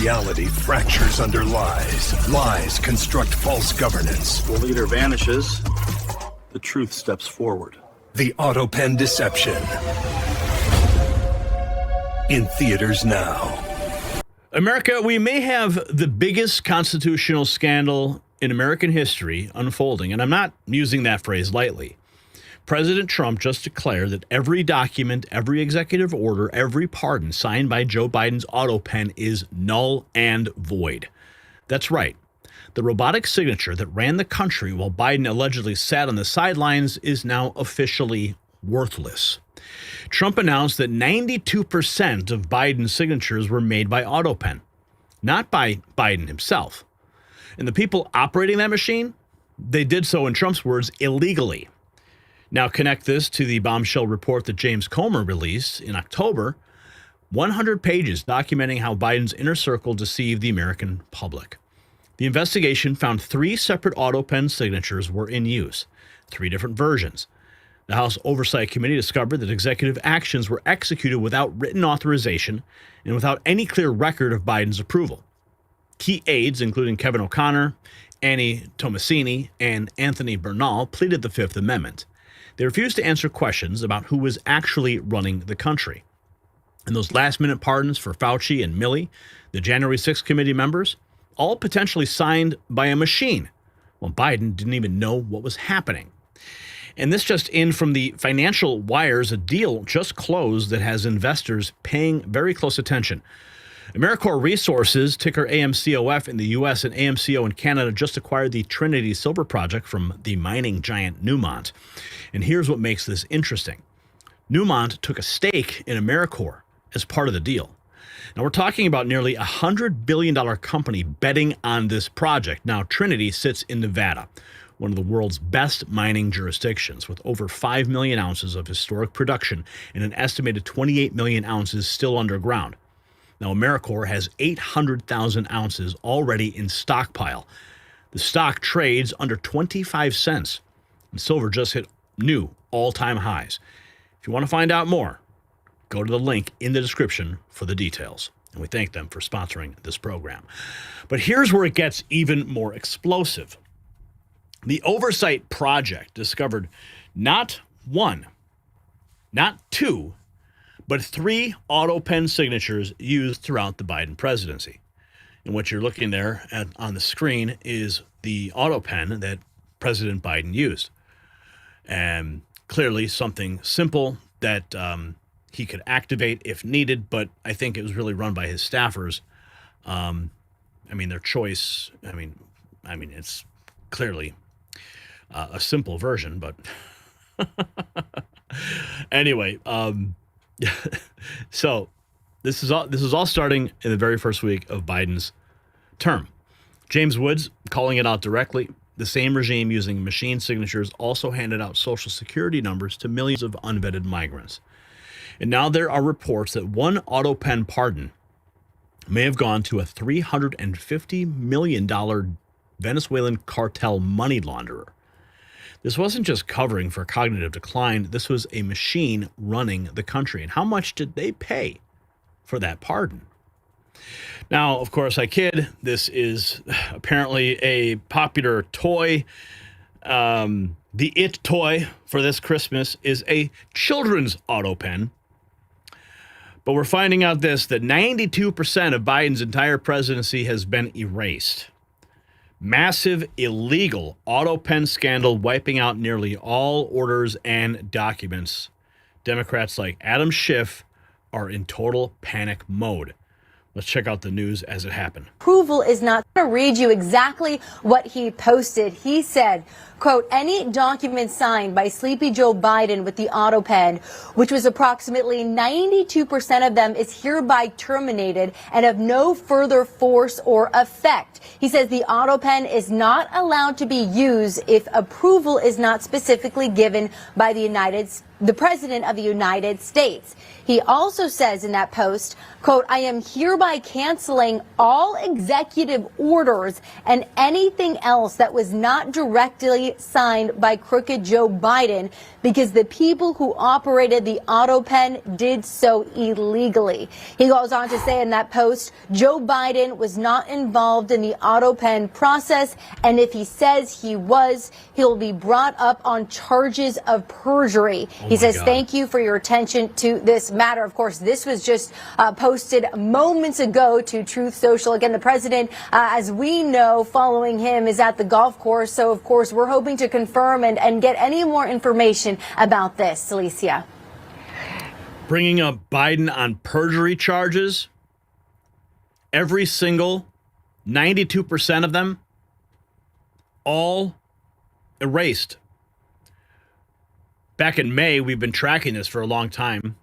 Reality fractures under lies. Lies construct false governance. The leader vanishes. The truth steps forward. The AutoPen Deception. In theaters now. America, we may have the biggest constitutional scandal in American history unfolding, and I'm not using that phrase lightly. President Trump just declared that every document, every executive order, every pardon signed by Joe Biden's AutoPen is null and void. That's right. The robotic signature that ran the country while Biden allegedly sat on the sidelines is now officially worthless. Trump announced that 92% of Biden's signatures were made by AutoPen, not by Biden himself. And the people operating that machine, they did so, in Trump's words, illegally. Now connect this to the bombshell report that James Comer released in October, 100 pages documenting how Biden's inner circle deceived the American public. The investigation found 3 separate AutoPen signatures were in use, 3 different versions. The House Oversight Committee discovered that executive actions were executed without written authorization and without any clear record of Biden's approval. Key aides, including Kevin O'Connor, Annie Tomasini, and Anthony Bernal, pleaded the Fifth Amendment. They refused to answer questions about who was actually running the country. And those last-minute pardons for Fauci and Milley, the January 6th committee members, all potentially signed by a machine. Well, Biden didn't even know what was happening. And this just in from the financial wires, a deal just closed that has investors paying very close attention. AmeriCorps Resources, ticker AMCOF in the U.S. and AMCO in Canada, just acquired the Trinity Silver Project from the mining giant Newmont. And here's what makes this interesting. Newmont took a stake in AmeriCorps as part of the deal. Now, we're talking about nearly a $100 billion company betting on this project. Now, Trinity sits in Nevada, one of the world's best mining jurisdictions, with over 5 million ounces of historic production and an estimated 28 million ounces still underground. Now, AmeriCorps has 800,000 ounces already in stockpile. The stock trades under 25 cents, and silver just hit new all-time highs. If you want to find out more, go to the link in the description for the details. And we thank them for sponsoring this program. But here's where it gets even more explosive. The Oversight Project discovered not 1, not 2, but 3 AutoPen signatures used throughout the Biden presidency. And what you're looking there at on the screen is the AutoPen that President Biden used. And clearly something simple that he could activate if needed, but I think it was really run by his staffers. Their choice, it's clearly a simple version, but anyway, so this is all starting in the very first week of Biden's term. James Woods calling it out directly. The same regime using machine signatures also handed out Social Security numbers to millions of unvetted migrants. And now there are reports that one AutoPen pardon may have gone to a $350 million Venezuelan cartel money launderer. This wasn't just covering for cognitive decline. This was a machine running the country. And how much did they pay for that pardon? Now, of course, I kid. This is apparently a popular toy. The it toy for this Christmas is a children's AutoPen. But we're finding out that 92% of Biden's entire presidency has been erased. Massive illegal AutoPen scandal wiping out nearly all orders and documents. Democrats like Adam Schiff are in total panic mode. Let's check out the news as it happened. Approval is not. I'm going to read you exactly what he posted. He said, quote, any document signed by Sleepy Joe Biden with the AutoPen, which was approximately 92% of them, is hereby terminated and of no further force or effect. He says the AutoPen is not allowed to be used if approval is not specifically given by the United the President of the United States. He also says in that post, quote, I am hereby canceling all executive orders and anything else that was not directly signed by crooked Joe Biden because the people who operated the auto pen did so illegally. He goes on to say in that post, Joe Biden was not involved in the auto pen process, and if he says he was, he'll be brought up on charges of perjury. He says, thank you for your attention to this matter. Of course, this was just posted moments ago to Truth Social. Again, the president, as we know, following him is at the golf course. So, of course, we're hoping to confirm and get any more information about this. Alicia. Bringing up Biden on perjury charges, every single 92% of them, all erased. Back in May, we've been tracking this for a long time.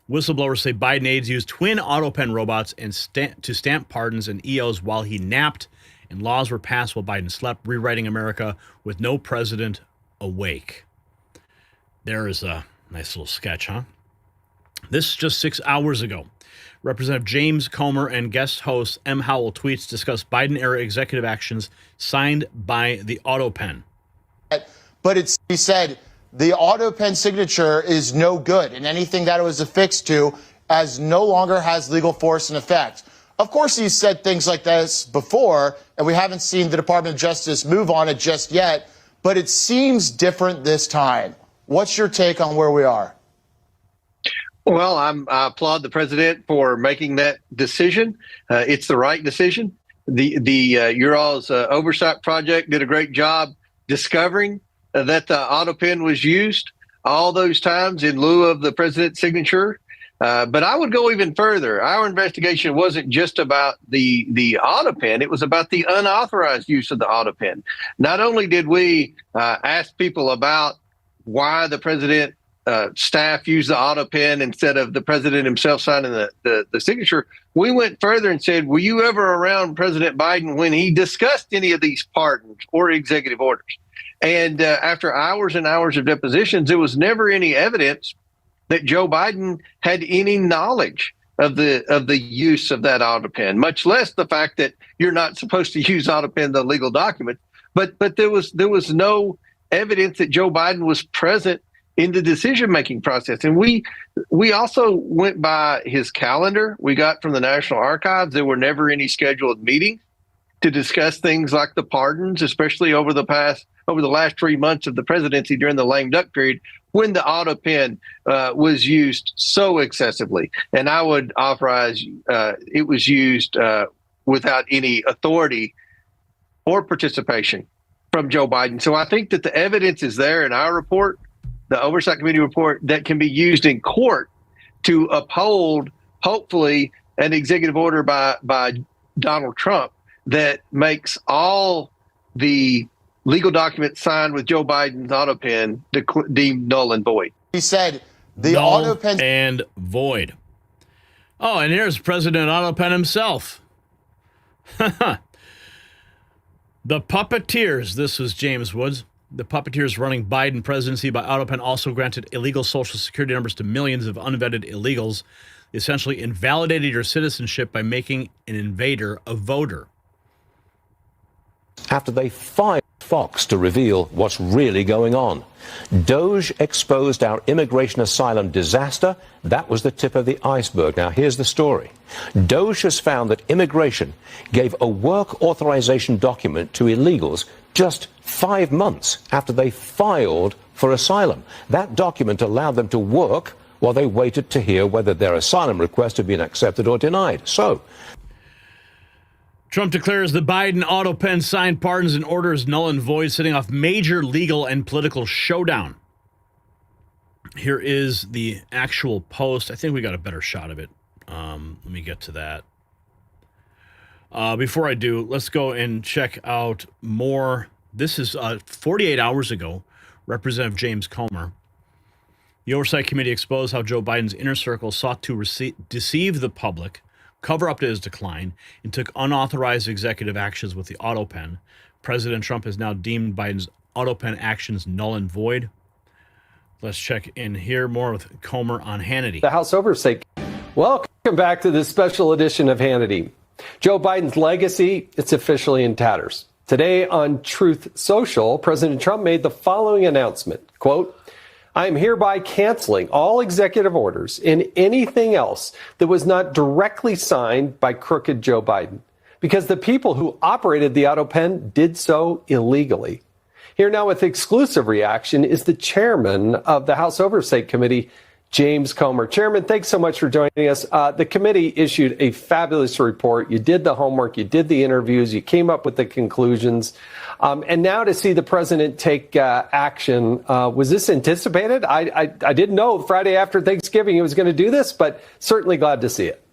Whistleblowers say Biden aides used twin auto pen robots to stamp pardons and EOs while he napped, and laws were passed while Biden slept, rewriting America with no president awake. There is a nice little sketch, huh? This just 6 hours ago. Representative James Comer and guest host M. Howell tweets discuss Biden-era executive actions signed by the auto pen. But he said the auto pen signature is no good, and anything that it was affixed to as no longer has legal force and effect. Of course, he's said things like this before, and we haven't seen the Department of Justice move on it just yet, but it seems different this time. What's your take on where we are? Well, I applaud the president for making that decision. It's the right decision. Your all's oversight project did a great job discovering that the auto pen was used all those times in lieu of the president's signature. But I would go even further. Our investigation wasn't just about the auto pen. It was about the unauthorized use of the auto pen. Not only did we ask people about why the president staff used the auto pen instead of the president himself signing the signature, we went further and said, were you ever around President Biden when he discussed any of these pardons or executive orders? And after hours and hours of depositions, there was never any evidence that Joe Biden had any knowledge of the use of that auto pen, much less the fact that you're not supposed to use auto pen, the legal document. But there was no evidence that Joe Biden was present in the decision-making process. And we also went by his calendar. We got from the National Archives, there were never any scheduled meetings to discuss things like the pardons, especially over the last 3 months of the presidency during the lame duck period, when the auto pen was used so excessively. And I would authorize it was used without any authority or participation from Joe Biden. So I think that the evidence is there in our report, the Oversight Committee report, that can be used in court to uphold, hopefully, an executive order by Donald Trump that makes all the legal documents signed with Joe Biden's auto pen deemed null and void. He said the null auto pen and void. Oh, and here's President Auto Pen himself. The puppeteers. This was James Woods. The puppeteers running Biden presidency by auto pen also granted illegal Social Security numbers to millions of unvetted illegals. They essentially invalidated your citizenship by making an invader a voter. After they fired Fox to reveal what's really going on. Doge exposed our immigration asylum disaster. That was the tip of the iceberg. Now, here's the story. Doge has found that immigration gave a work authorization document to illegals just 5 months after they filed for asylum. That document allowed them to work while they waited to hear whether their asylum request had been accepted or denied. So, Trump declares the Biden auto pen signed pardons and orders null and void, setting off major legal and political showdown. Here is the actual post. I think we got a better shot of it. Let me get to that. Before I do, let's go and check out more. This is 48 hours ago. Representative James Comer. The Oversight Committee exposed how Joe Biden's inner circle sought to deceive the public, cover up to his decline, and took unauthorized executive actions with the auto pen. President Trump has now deemed Biden's auto pen actions null and void. Let's check in here more with Comer on Hannity. The House Oversight. Welcome back to this special edition of Hannity. Joe Biden's legacy, it's officially in tatters. Today on Truth Social, President Trump made the following announcement, quote, I am hereby canceling all executive orders and anything else that was not directly signed by crooked Joe Biden, because the people who operated the auto pen did so illegally. Here now with exclusive reaction is the chairman of the House Oversight Committee, James Comer. Chairman, thanks so much for joining us. The committee issued a fabulous report. You did the homework, you did the interviews, you came up with the conclusions. And now to see the president take action, was this anticipated? I didn't know Friday after Thanksgiving he was going to do this, but certainly glad to see it.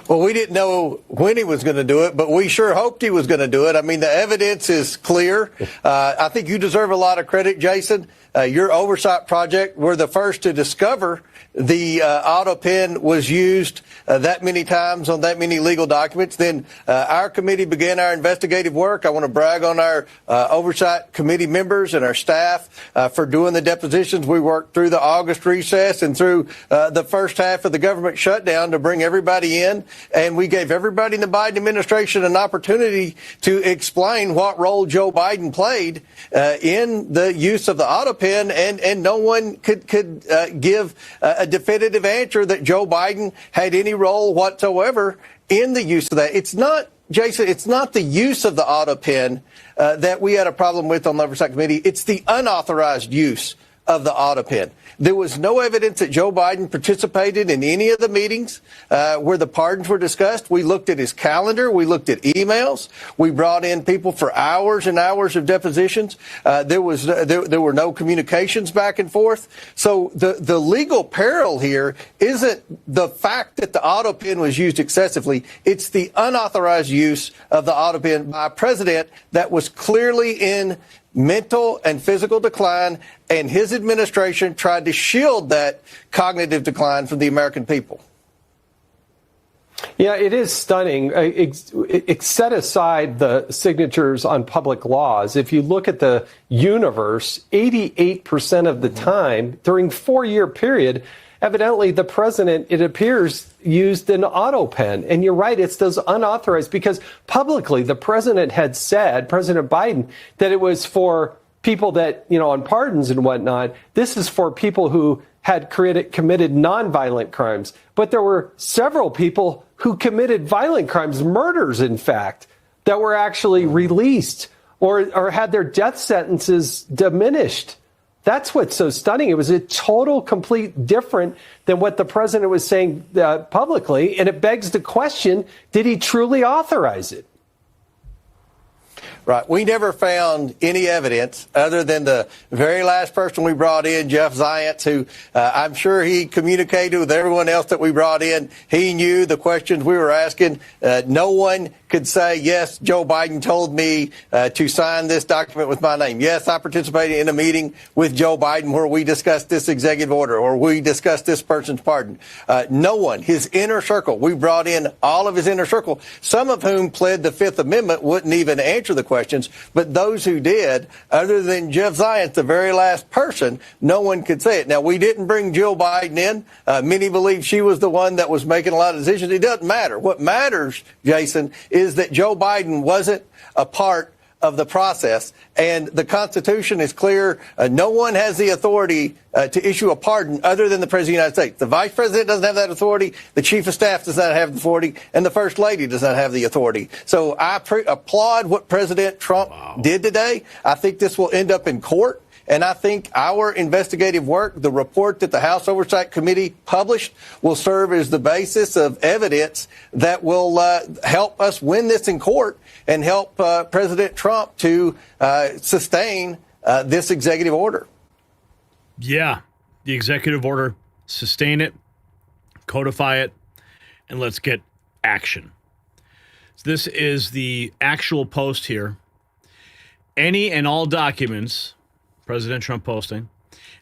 Well, we didn't know when he was going to do it, but we sure hoped he was going to do it. I mean, the evidence is clear. I think you deserve a lot of credit, Jason. Your oversight project were the first to discover the auto pen was used that many times on that many legal documents. Then our committee began our investigative work. I want to brag on our oversight committee members and our staff for doing the depositions. We worked through the August recess and through the first half of the government shutdown to bring everybody in. And we gave everybody in the Biden administration an opportunity to explain what role Joe Biden played in the use of the auto pen. And no one could give a definitive answer that Joe Biden had any role whatsoever in the use of that. It's not, Jason, it's not the use of the auto pen that we had a problem with on the Oversight Committee. It's the unauthorized use of the auto pen. There was no evidence that Joe Biden participated in any of the meetings where the pardons were discussed. We looked at his calendar. We looked at emails. We brought in people for hours and hours of depositions. There were no communications back and forth. So the legal peril here isn't the fact that the auto pen was used excessively. It's the unauthorized use of the auto pen by a president that was clearly in mental and physical decline, and his administration tried to shield that cognitive decline from the American people. Yeah, it is stunning. Set aside the signatures on public laws. If you look at the universe, 88% of the time during 4-year period, evidently the president, it appears, used an auto pen. And you're right, it's those unauthorized, because publicly the president had said, President Biden, that it was for people that, on pardons and whatnot. This is for people who had committed nonviolent crimes. But there were several people who committed violent crimes, murders, in fact, that were actually released or had their death sentences diminished. That's what's so stunning. It was a total, complete different than what the president was saying publicly. And it begs the question, did he truly authorize it? Right. We never found any evidence other than the very last person we brought in, Jeff Zients, who I'm sure he communicated with everyone else that we brought in. He knew the questions we were asking. No one could say, yes, Joe Biden told me to sign this document with my name. Yes, I participated in a meeting with Joe Biden where we discussed this executive order or we discussed this person's pardon. No one, his inner circle, we brought in all of his inner circle, some of whom pled the Fifth Amendment, wouldn't even answer the questions. But those who did, other than Jeff Zients, the very last person, no one could say it. Now, we didn't bring Jill Biden in. Many believe she was the one that was making a lot of decisions. It doesn't matter. What matters, Jason, is that Joe Biden wasn't a part of the process. And the Constitution is clear. No one has the authority to issue a pardon other than the President of the United States. The Vice President doesn't have that authority. The Chief of Staff does not have the authority. And the First Lady does not have the authority. So I applaud what President Trump did today. I think this will end up in court. And I think our investigative work, the report that the House Oversight Committee published, will serve as the basis of evidence that will help us win this in court and help President Trump to sustain this executive order. Yeah, the executive order, sustain it, codify it, and let's get action. So this is the actual post here. Any and all documents, President Trump posting,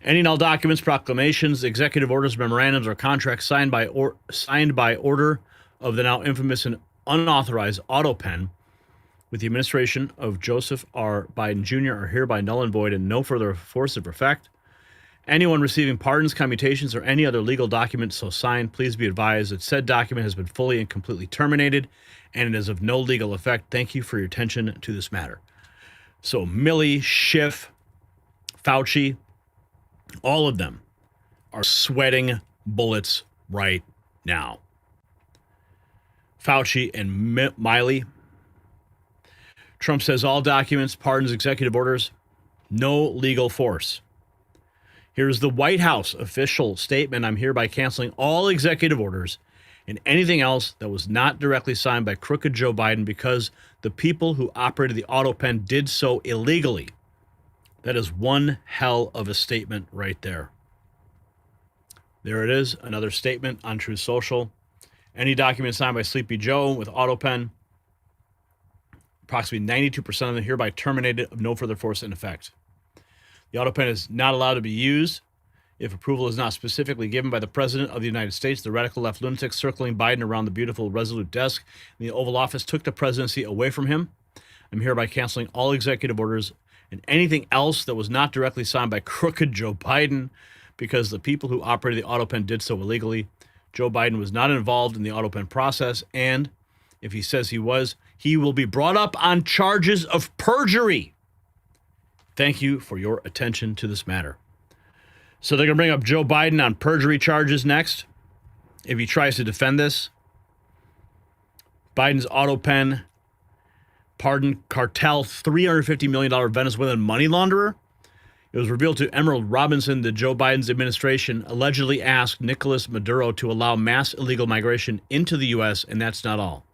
any and all documents, proclamations, executive orders, memorandums, or contracts signed by order of the now infamous and unauthorized auto pen with the administration of Joseph R. Biden Jr. are hereby null and void and no further force of effect Anyone receiving pardons, commutations, or any other legal document so signed, please be advised that said document has been fully and completely terminated and it is of no legal effect. Thank you for your attention to this matter. So Milley, Schiff, Fauci, all of them are sweating bullets right now. Fauci and Miley. Trump says all documents, pardons, executive orders, no legal force. Here's the White House official statement. I'm hereby canceling all executive orders and anything else that was not directly signed by crooked Joe Biden because the people who operated the auto pen did so illegally. That is one hell of a statement right there. There it is, another statement on Truth Social. Any document signed by Sleepy Joe with auto pen, approximately 92% of them hereby terminated of no further force in effect. The auto pen is not allowed to be used if approval is not specifically given by the President of the United States. The radical left lunatic circling Biden around the beautiful Resolute desk in the Oval Office took the presidency away from him. I'm hereby canceling all executive orders and anything else that was not directly signed by crooked Joe Biden because the people who operated the auto pen did so illegally. Joe Biden was not involved in the auto pen process, and if he says he was, he will be brought up on charges of perjury. Thank you for your attention to this matter. So they're going to bring up Joe Biden on perjury charges next if he tries to defend this. Biden's auto pen pardon cartel $350 million Venezuelan money launderer. It was revealed to Emerald Robinson that Joe Biden's administration allegedly asked Nicolas Maduro to allow mass illegal migration into the U.S., and that's not all.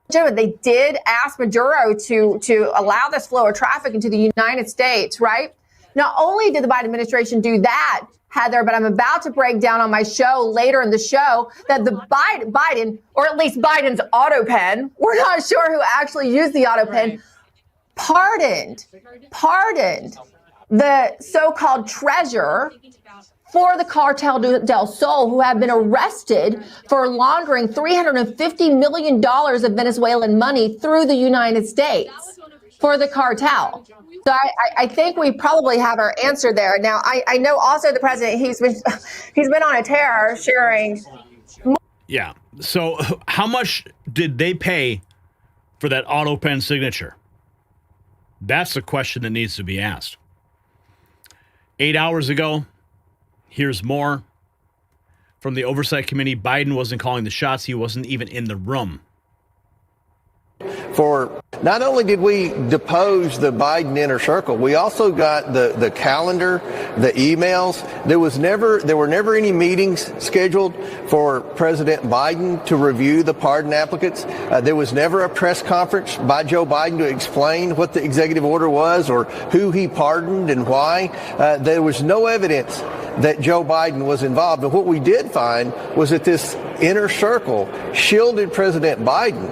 They did ask Maduro to allow this flow of traffic into the United States, right? Not only did the Biden administration do that, Heather, but I'm about to break down on my show later in the show that the Biden, or at least Biden's auto pen, we're not sure who actually used the auto pen, pardoned the so-called treasurer for the Cartel del Sol, who have been arrested for laundering $350 million of Venezuelan money through the United States for the cartel. So I think we probably have our answer there. Now, I know also the president, he's been on a tear sharing. Yeah. So how much did they pay for that auto pen signature? That's the question that needs to be asked. 8 hours ago, here's more from the Oversight Committee. Biden wasn't calling the shots. He wasn't even in the room. For not only did we depose the Biden inner circle, we also got the calendar, the emails. There were never any meetings scheduled for President Biden to review the pardon applicants. There was never a press conference by Joe Biden to explain what the executive order was or who he pardoned and why. There was no evidence that Joe Biden was involved. And what we did find was that this inner circle shielded President Biden,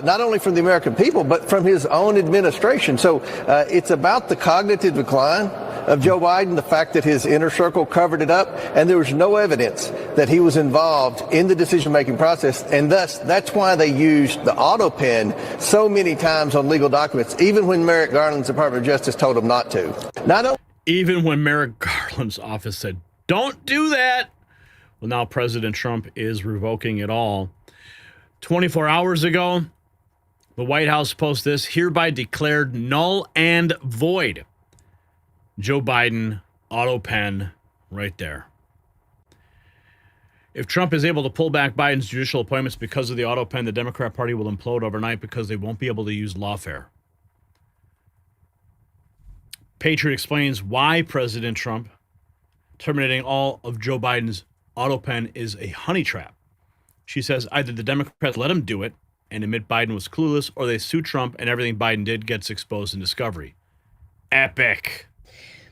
not only from the American people, but from his own administration. So it's about the cognitive decline of Joe Biden, the fact that his inner circle covered it up, and there was no evidence that he was involved in the decision-making process. And thus, that's why they used the auto pen so many times on legal documents, even when Merrick Garland's Department of Justice told him not to. Even when Merrick Garland's office said, don't do that. Well, now President Trump is revoking it all. 24 hours ago, the White House posts this, hereby declared null and void. Joe Biden, auto pen, right there. If Trump is able to pull back Biden's judicial appointments because of the auto pen, the Democrat Party will implode overnight because they won't be able to use lawfare. Patriot explains why President Trump terminating all of Joe Biden's auto pen is a honey trap. She says either the Democrats let him do it and admit Biden was clueless, or they sue Trump and everything Biden did gets exposed in discovery. Epic.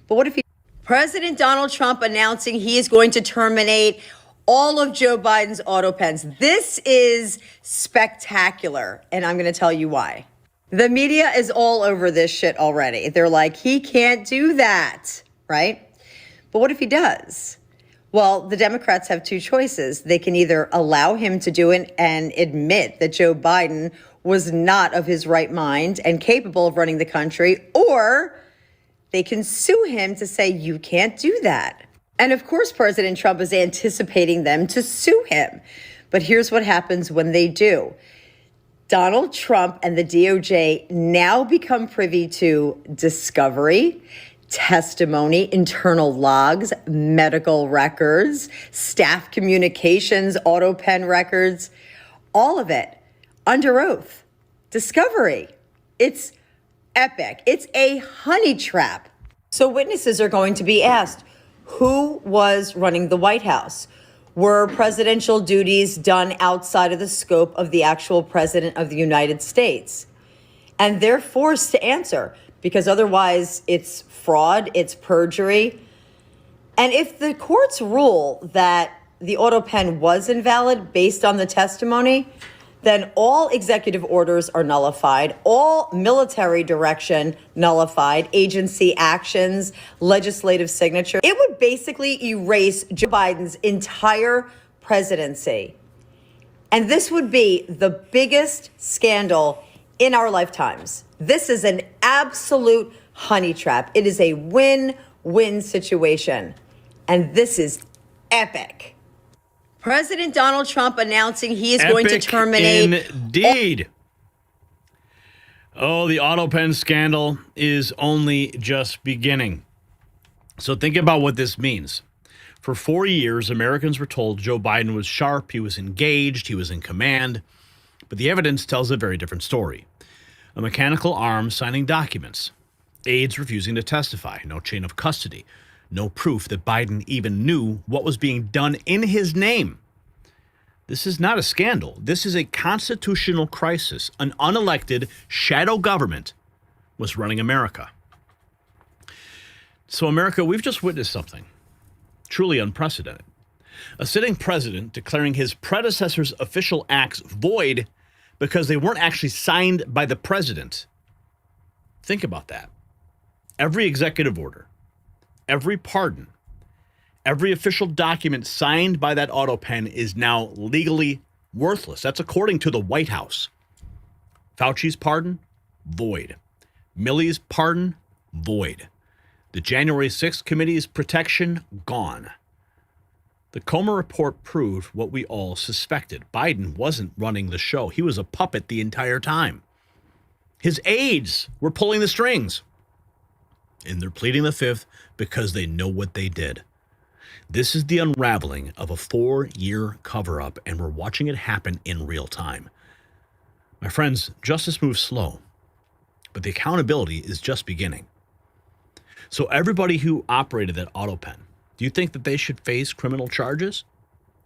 But what if President Donald Trump announcing he is going to terminate all of Joe Biden's auto pens? This is spectacular, and I'm going to tell you why. The media is all over this shit already. They're like, he can't do that, right? But what if he does? Well, the Democrats have two choices. They can either allow him to do it and admit that Joe Biden was not of his right mind and capable of running the country, or they can sue him to say, you can't do that. And of course, President Trump is anticipating them to sue him. But here's what happens when they do. Donald Trump and the DOJ now become privy to discovery, testimony, internal logs, medical records, staff communications, auto pen records, all of it under oath. Discovery. It's epic. It's a honey trap. So witnesses are going to be asked, who was running the White House? Were presidential duties done outside of the scope of the actual president of the United States? And they're forced to answer because otherwise it's fraud, it's perjury. And if the courts rule that the auto pen was invalid based on the testimony, then all executive orders are nullified, all military direction nullified, agency actions, legislative signature. It would basically erase Joe Biden's entire presidency. And this would be the biggest scandal in our lifetimes. This is an absolute honey trap. It is a win-win situation. And this is epic. President Donald Trump announcing he is going to terminate. Indeed. Oh, the auto pen scandal is only just beginning. So think about what this means. For 4 years, Americans were told Joe Biden was sharp, he was engaged, he was in command. But the evidence tells a very different story. A mechanical arm signing documents, aides refusing to testify, no chain of custody, no proof that Biden even knew what was being done in his name. This is not a scandal. This is a constitutional crisis. An unelected shadow government was running America. So, America, we've just witnessed something truly unprecedented. A sitting president declaring his predecessor's official acts void because they weren't actually signed by the president. Think about that. Every executive order, every pardon, every official document signed by that auto pen is now legally worthless. That's according to the White House. Fauci's pardon, void. Milley's pardon, void. The January 6th committee's protection, gone. The Coma report proved what we all suspected. Biden wasn't running the show. He was a puppet the entire time. His aides were pulling the strings. And they're pleading the fifth because they know what they did. This is the unraveling of a 4-year cover-up, and we're watching it happen in real time. My friends, justice moves slow, but the accountability is just beginning. So everybody who operated that auto pen, do you think that they should face criminal charges?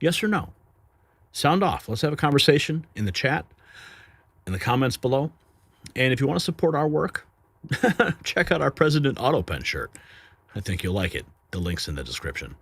Yes or no? Sound off. Let's have a conversation in the chat, in the comments below. And if you want to support our work, check out our President Auto Pen shirt. I think you'll like it. The link's in the description.